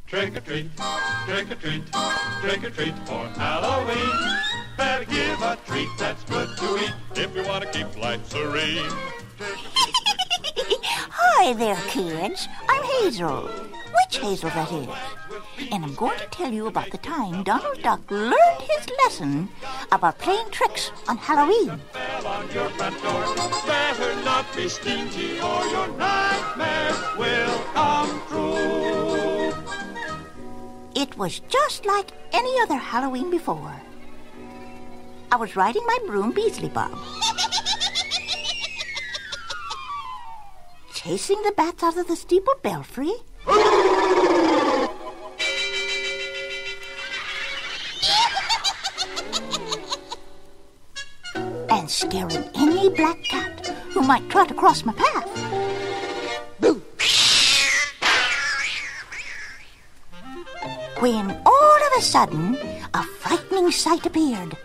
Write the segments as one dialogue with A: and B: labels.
A: Trick or treat, trick or treat, trick or treat for Halloween. Better give a treat that's good to eat if you want to keep life serene.
B: Hi there, kids. I'm Hazel. Witch Hazel, that is. And I'm going to tell you about the time Donald Duck learned his lesson about playing tricks on Halloween.
A: Bell on your front door. Better not be stingy or your nightmare will come true.
B: It was just like any other Halloween before. I was riding my broom, Beasley Bob, chasing the bats out of the steeple belfry, and scaring any black cat who might try to cross my path. Boo! When all of a sudden, a frightening sight appeared.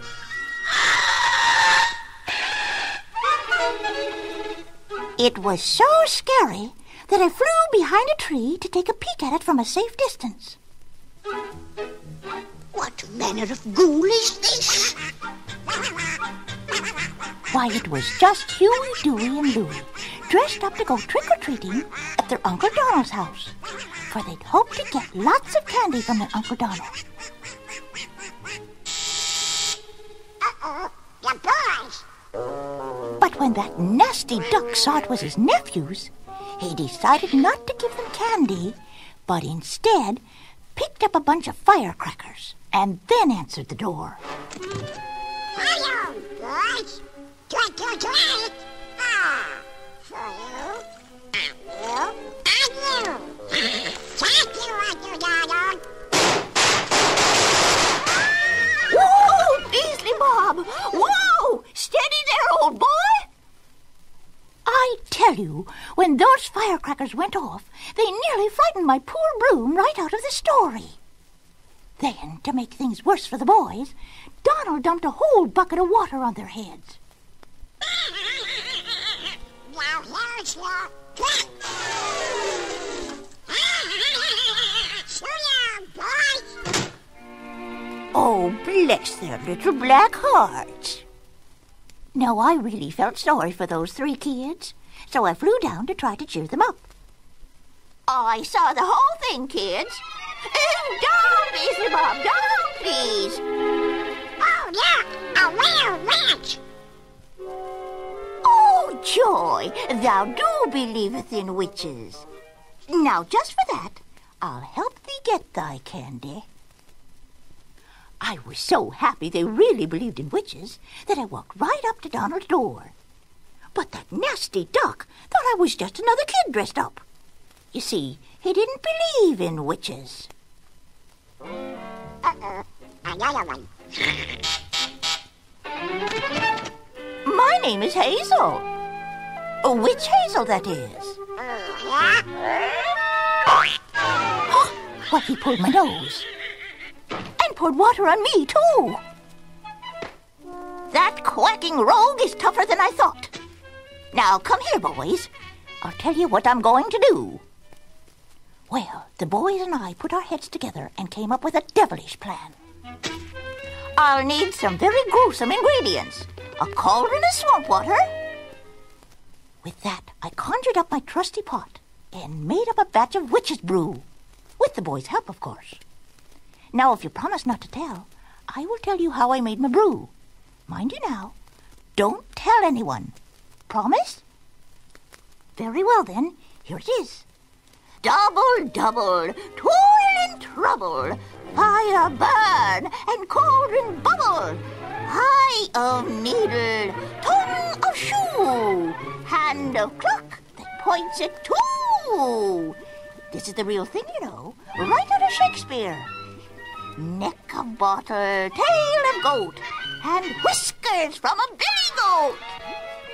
B: It was so scary that I flew behind a tree to take a peek at it from a safe distance.
C: What manner of ghoul is this?
B: Why, it was just Huey, Dewey, and Louie, dressed up to go trick-or-treating at their Uncle Donald's house, for they'd hoped to get lots of candy from their Uncle Donald.
C: Uh-oh, the boys!
B: But when that nasty duck saw it was his nephews, he decided not to give them candy, but instead picked up a bunch of firecrackers and then answered the door.
C: Hello, boys! Trick or treat! Ah, for you, and you, and you! Thank you, Uncle Donald!
B: Whoa, Beasley Bob! Whoa! Steady there, old boy! I tell you, when those firecrackers went off, they nearly frightened my poor broom right out of the story. Then, to make things worse for the boys, Donald dumped a whole bucket of water on their heads.
C: Now here's your trick! So long, boys!
B: Oh, bless their little black hearts. Now, I really felt sorry for those three kids, so I flew down to try to cheer them up. I saw the whole thing, kids. Down, Beasley Bob, down, please.
C: Oh, look! A real witch!
B: Oh, joy, thou do believeth in witches. Now, just for that, I'll help thee get thy candy. I was so happy they really believed in witches that I walked right up to Donald's door. But that nasty duck thought I was just another kid dressed up. You see, he didn't believe in witches.
C: Uh-oh, another one.
B: My name is Hazel. Witch Hazel, that is. Why, he pulled my nose. And poured water on me, too. That quacking rogue is tougher than I thought. Now, come here, boys. I'll tell you what I'm going to do. Well, the boys and I put our heads together and came up with a devilish plan. I'll need some very gruesome ingredients. A cauldron of swamp water. With that, I conjured up my trusty pot and made up a batch of witch's brew. With the boys' help, of course. Now, if you promise not to tell, I will tell you how I made my brew. Mind you now, don't tell anyone. Promise? Very well, then. Here it is. Double, double, toil and trouble, fire burn and cauldron bubble, eye of needle, tongue of shoe, hand of clock that points at two. This is the real thing, you know, right out of Shakespeare. Neck of bottle, tail of goat, and whiskers from a billy goat.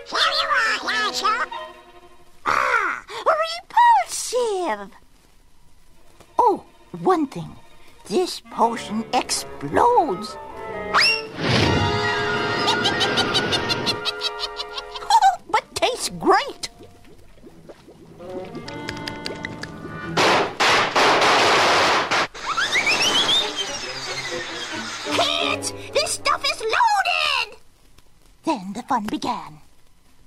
C: Here you are, Hazel.
B: Ah, repulsive! Oh, one thing. This potion explodes. But tastes great. fun began.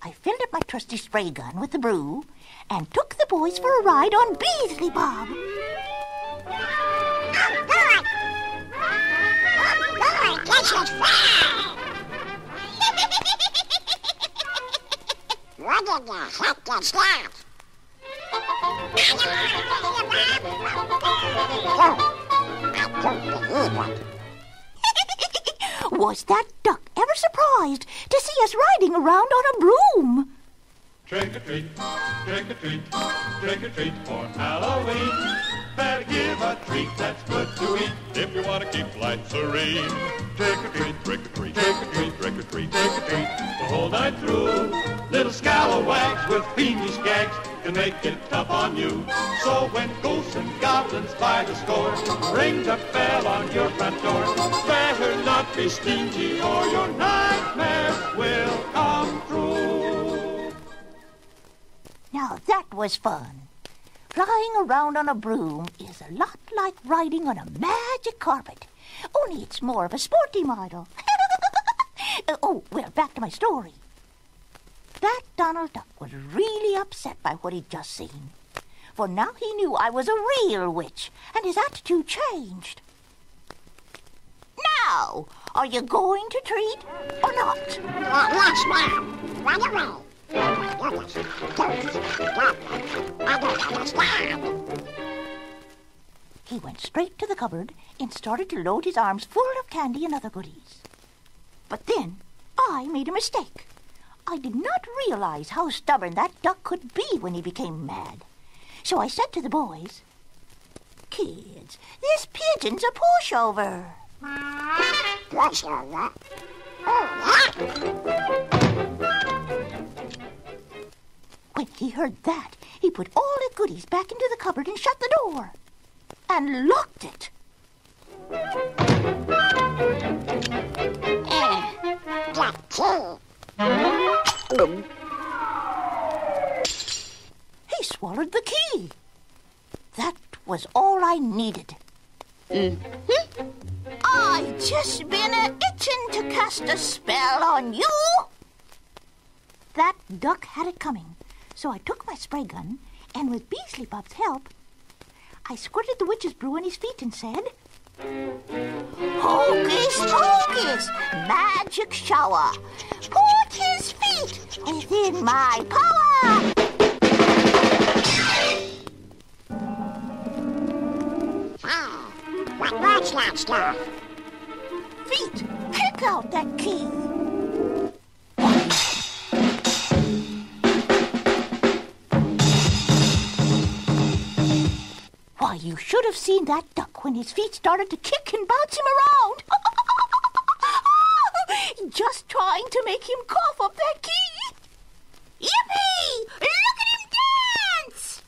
B: I filled up my trusty spray gun with the brew and took the boys for a ride on Beasley Bob.
C: Oh, boy! Oh, boy, this is fun! What in the heck is that? I don't believe it.
B: Was that duck ever surprised to see us riding around on a broom?
A: Trick or treat, trick or treat, trick or treat for Halloween. Better give a treat that's good to eat if you want to keep life serene. Trick or treat, trick or treat, trick or treat, trick or treat, trick or treat the whole night through. Little scalawags with fiendish gags can make it tough on you. So when ghosts and goblins by the score ring the bell on your front door, better not be stingy or your nightmares will come true.
B: Now that was fun. Flying around on a broom is a lot like riding on a magic carpet, only it's more of a sporty model. Oh, well, back to my story. That Donald Duck was really upset by what he'd just seen, for now he knew I was a real witch, and his attitude changed. Now, are you going to treat or not?
C: Yes, ma'am. Run away. Oh, my goodness. I don't understand.
B: He went straight to the cupboard and started to load his arms full of candy and other goodies. But then I made a mistake. I did not realize how stubborn that duck could be when he became mad. So I said to the boys, "Kids, this pigeon's a pushover."
C: Pushover? Oh, yeah.
B: When he heard that, he put all the goodies back into the cupboard and shut the door. And locked it.
C: The key.
B: He swallowed the key. That was all I needed. I just been itching to cast a spell on you. That duck had it coming, so I took my spray gun, and with Beasley Bob's help, I squirted the witch's brew on his feet and said, "Hocus pocus, magic shower, put his feet within my power."
C: What was that stuff?
B: Feet, kick out that key. Why, you should have seen that duck when his feet started to kick and bounce him around. Just trying to make him cough up that key. Yippee! Look at him dance!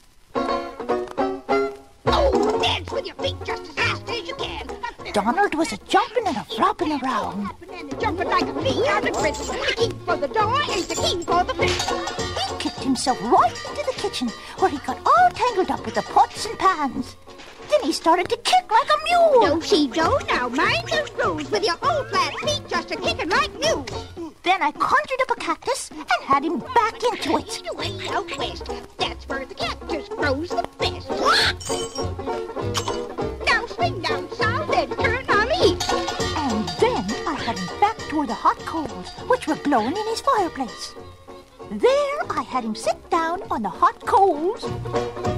C: Oh, dance with your feet just as fast as you can.
B: Donald was a-jumping and a-flopping around.
C: Jumping like a flea on the grid. The key for the door is the key for the fish.
B: He kicked himself right into the kitchen, where he got all tangled up with the pots and pans. Then he started to kick like a mule.
C: No, she don't. Now mind those rules with your old flat feet just a-kicking like mules.
B: Then I conjured up a cactus and had him back into it.
C: Way out west, that's where the cactus grows the best. Now swing down south and turn on the east.
B: And then I had him back toward the hot coals, which were glowing in his fireplace. There I had him sit down on the hot coals.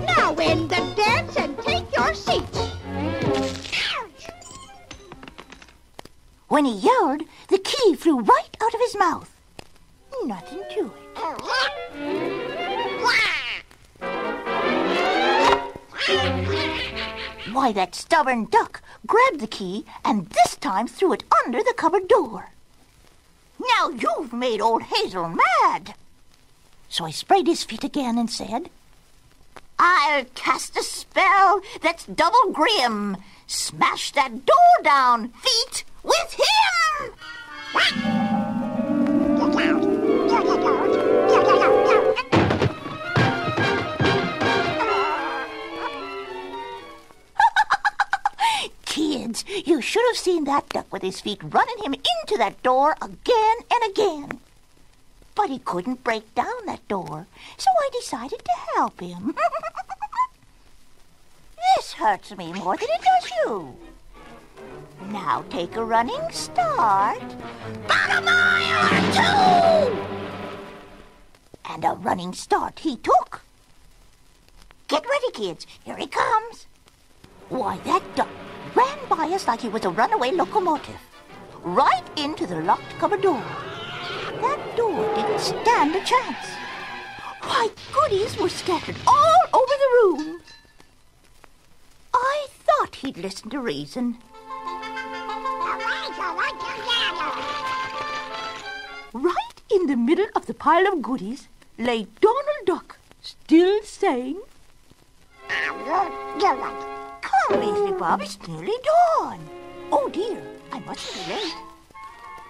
C: Now end the dance and take your seats.
B: When he yelled, the key flew right out of his mouth. Nothing to it. Why, that stubborn duck grabbed the key and this time threw it under the cupboard door. Now you've made old Hazel mad. So I sprayed his feet again and said, "I'll cast a spell that's double grim. Smash that door down, feet, with him!" Kids, you should have seen that duck with his feet running him into that door again and again. But he couldn't break down that door, so I decided to help him. This hurts me more than it does you. Now take a running start. About a mile or 2! And a running start he took. Get ready, kids. Here he comes. Why, that duck ran by us like he was a runaway locomotive. Right into the locked cupboard door. That door didn't stand a chance. Why, goodies were scattered all over the room. I thought he'd listen to reason. Right in the middle of the pile of goodies lay Donald Duck, still saying, Come, Weasley Bob, it's nearly dawn. Oh, dear, I mustn't be late.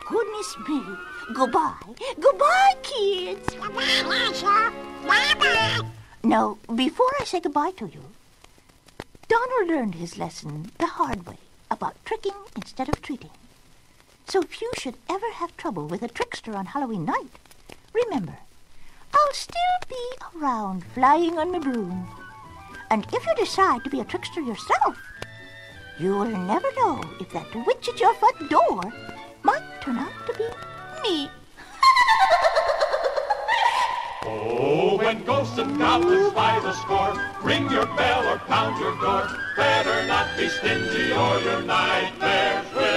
B: Goodness me. Goodbye. Goodbye, kids.
C: Goodbye, Marshall. Bye-bye.
B: No, before I say goodbye to you, Donald learned his lesson the hard way about tricking instead of treating. So if you should ever have trouble with a trickster on Halloween night, remember, I'll still be around flying on my broom. And if you decide to be a trickster yourself, you'll never know if that witch at your front door might turn out to be me.
A: Oh, when ghosts and goblins by the score, ring your bell or pound your door. Better not be stingy or your nightmares will